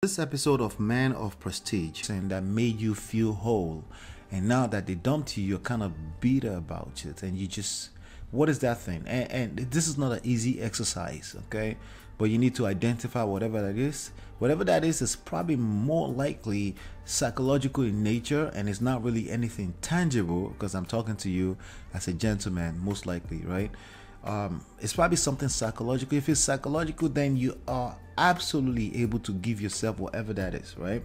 This episode of Man of Prestige and that made you feel whole, and now that they dumped you, you're kind of bitter about it, and you just, what is that thing? And this is not an easy exercise, okay? But you need to identify whatever that is. Whatever that is probably more likely psychological in nature, and it's not really anything tangible because I'm talking to you as a gentleman, most likely, right? It's probably something psychological. If it's psychological, then you are absolutely able to give yourself whatever that is, right?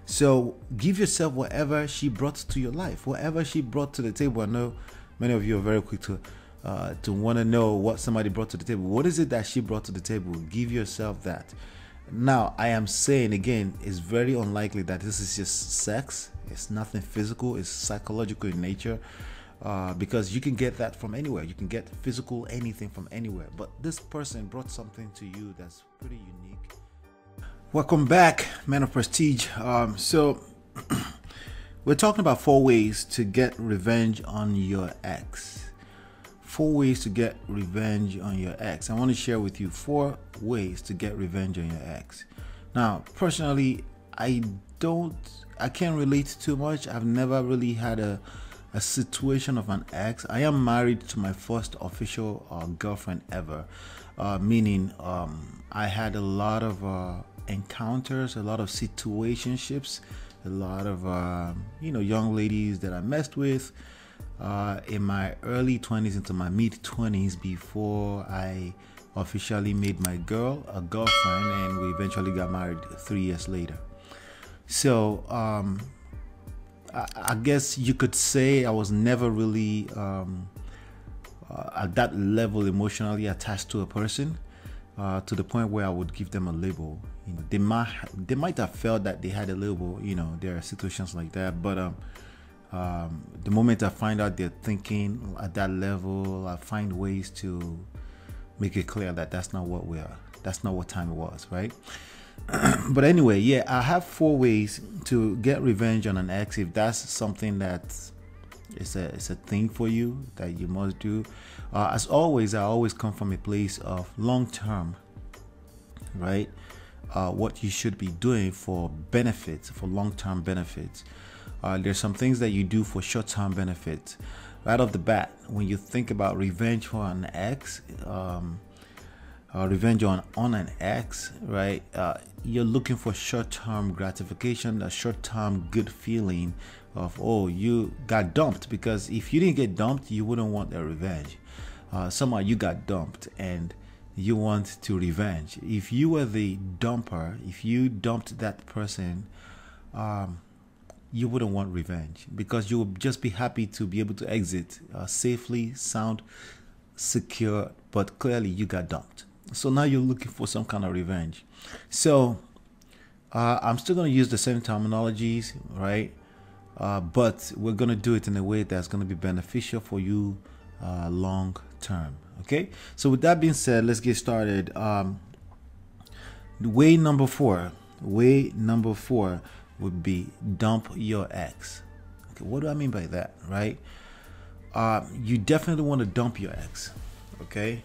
So give yourself whatever she brought to your life, whatever she brought to the table. I know many of you are very quick to want to know what somebody brought to the table. What is it that she brought to the table? Give yourself that. Now, I am saying again, it's very unlikely that this is just sex. It's nothing physical. It's psychological in nature. Because you can get that from anywhere. You can get physical anything from anywhere. But this person brought something to you that's pretty unique. Welcome back, Man of Prestige. So we're talking about 4 ways to get revenge on your ex. 4 ways to get revenge on your ex. I want to share with you 4 ways to get revenge on your ex. Now, personally, I can't relate too much. I've never really had a situation of an ex. I am married to my first official girlfriend ever, meaning I had a lot of encounters, a lot of situationships, a lot of young ladies that I messed with in my early 20s into my mid 20s before I officially made my girl a girlfriend, and we eventually got married 3 years later. So I guess you could say I was never really at that level emotionally attached to a person to the point where I would give them a label. They might have felt that they had a label. There are situations like that, but the moment I find out they're thinking at that level, I find ways to make it clear that that's not what we are. That's not what time it was, right? But anyway, yeah, I have 4 ways to get revenge on an ex if that's something that is a thing for you that you must do. As always, I always come from a place of long term, right? What you should be doing for benefits, for long term benefits. There's some things that you do for short term benefits. Right off the bat, when you think about revenge for an ex, revenge on an ex, right? You're looking for short-term gratification, a short-term good feeling of, oh, you got dumped, because if you didn't get dumped, you wouldn't want a revenge. Somehow you got dumped and you want to revenge. If you were the dumper, if you dumped that person, you wouldn't want revenge, because you would just be happy to be able to exit safely, sound, secure, but clearly you got dumped. So now you're looking for some kind of revenge. So I'm still going to use the same terminologies, right? But we're going to do it in a way that's going to be beneficial for you long term. Okay. So with that being said, let's get started. Way number 4 would be dump your ex. Okay. What do I mean by that, right? You definitely want to dump your ex. Okay.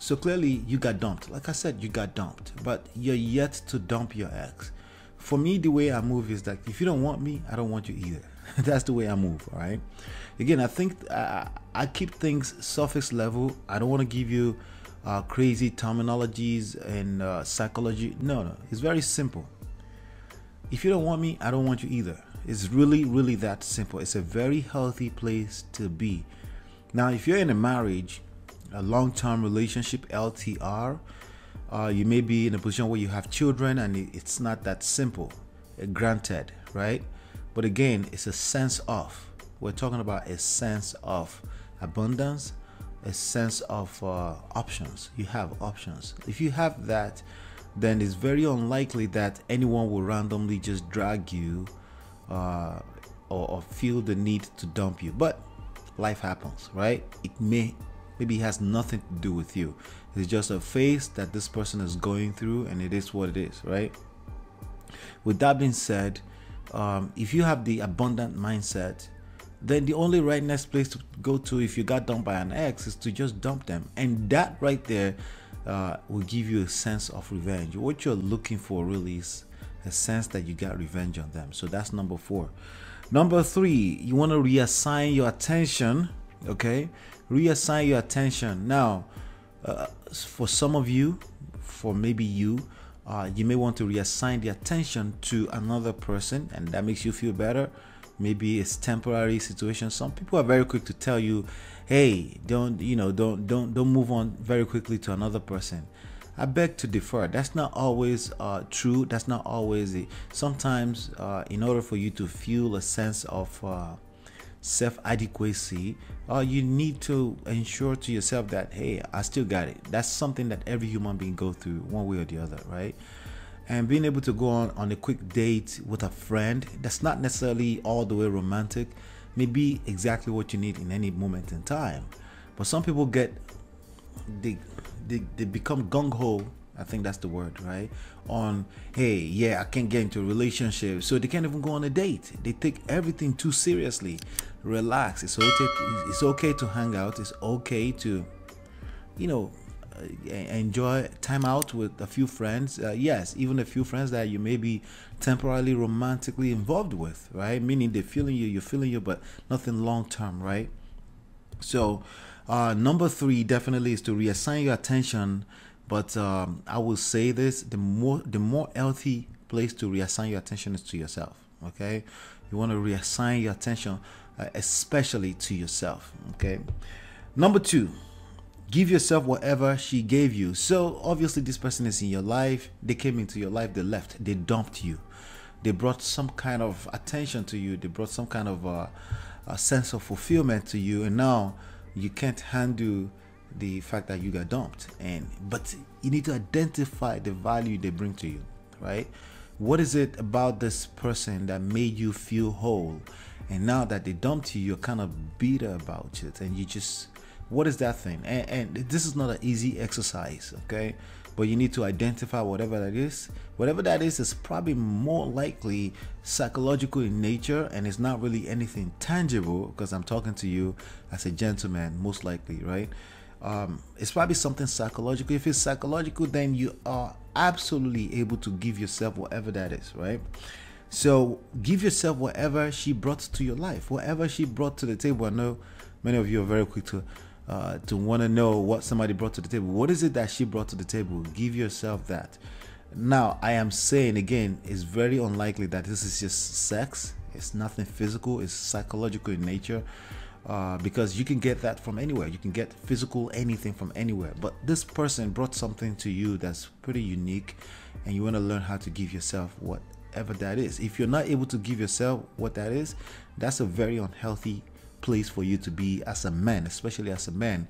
So clearly you got dumped. Like I said, you got dumped, but you're yet to dump your ex. For me, the way I move is that if you don't want me, I don't want you either. That's the way I move. All right. Again, I think I keep things surface level. I don't want to give you crazy terminologies and psychology. No, it's very simple. If you don't want me, I don't want you either. It's really, really that simple. It's a very healthy place to be. Now, if you're in a marriage, a long-term relationship, LTR, you may be in a position where you have children, and it's not that simple. Granted, right? But again, it's a sense of, we're talking about a sense of abundance, a sense of options. You have options. If you have that, then it's very unlikely that anyone will randomly just drag you or feel the need to dump you. But life happens, right? Maybe it has nothing to do with you. It's just a phase that this person is going through, and it is what it is, right? With that being said, if you have the abundant mindset, then the only next place to go to if you got dumped by an ex is to just dump them. And that right there will give you a sense of revenge. What you're looking for really is a sense that you got revenge on them. So that's number 4. Number 3, you want to reassign your attention. Okay, reassign your attention. Now, for some of you, for maybe you, you may want to reassign the attention to another person, and that makes you feel better. Maybe it's temporary situation. Some people are very quick to tell you, hey, don't move on very quickly to another person. I beg to differ. That's not always true. That's not always it. Sometimes in order for you to feel a sense of self-adequacy, you need to ensure to yourself that, hey, I still got it. That's something that every human being go through one way or the other, right? And being able to go on a quick date with a friend that's not necessarily all the way romantic may be exactly what you need in any moment in time. But some people they become gung-ho, I think that's the word, right? On, hey, yeah, I can't get into a relationship, so they can't even go on a date. They take everything too seriously. Relax. It's okay to hang out. It's okay to, enjoy time out with a few friends. Yes, even a few friends that you may be temporarily romantically involved with, right? Meaning they're feeling you, you're feeling you, but nothing long term, right? So number 3 definitely is to reassign your attention. But I will say this: the more healthy place to reassign your attention is to yourself. Okay, you want to reassign your attention, especially to yourself. Okay. Number 2, give yourself whatever she gave you. So obviously this person is in your life. They came into your life. They left. They dumped you. They brought some kind of attention to you. They brought some kind of a sense of fulfillment to you, and now you can't handle the fact that you got dumped. But you need to identify the value they bring to you, right? What is it about this person that made you feel whole? And now that they dumped you, you're kind of bitter about it, and you just, what is that thing? And this is not an easy exercise, okay? But you need to identify whatever that is. Whatever that is probably more likely psychological in nature, and it's not really anything tangible, because I'm talking to you as a gentleman, most likely, right? It's probably something psychological. If it's psychological, then you are absolutely able to give yourself whatever that is, right? So give yourself whatever she brought to your life, whatever she brought to the table. I know many of you are very quick to want to know what somebody brought to the table. What is it that she brought to the table? Give yourself that. Now, I am saying again, it's very unlikely that this is just sex. It's nothing physical. It's psychological in nature. Because you can get that from anywhere. You can get physical anything from anywhere. But this person brought something to you that's pretty unique, and you want to learn how to give yourself whatever that is. If you're not able to give yourself what that is, that's a very unhealthy place for you to be as a man, especially as a man.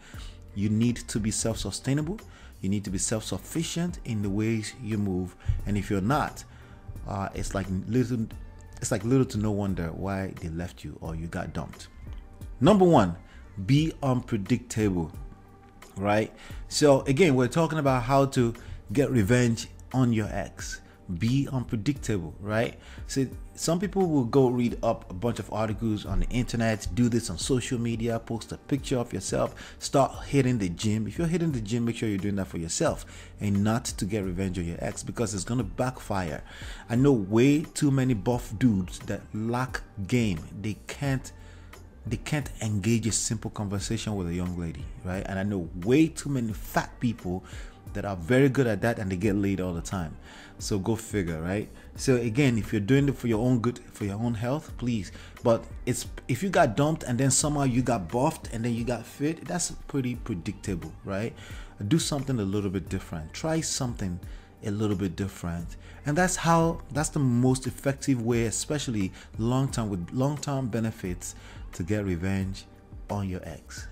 You need to be self-sustainable. You need to be self-sufficient in the ways you move. And if you're not, it's like little to no wonder why they left you or you got dumped. Number 1, be unpredictable, right? So again, we're talking about how to get revenge on your ex. Be unpredictable, right? So some people will go read up a bunch of articles on the internet, do this on social media, post a picture of yourself, start hitting the gym. If you're hitting the gym, make sure you're doing that for yourself and not to get revenge on your ex, because it's going to backfire. I know way too many buff dudes that lack game. They can't engage a simple conversation with a young lady, right? And I know way too many fat people that are very good at that, and they get laid all the time. So go figure, right? So again, if you're doing it for your own good, for your own health, please. But if you got dumped and then somehow you got buffed and then you got fit, that's pretty predictable, right? Do something a little bit different. Try something a little bit different, and that's the most effective way, especially long term, with long-term benefits, to get revenge on your ex.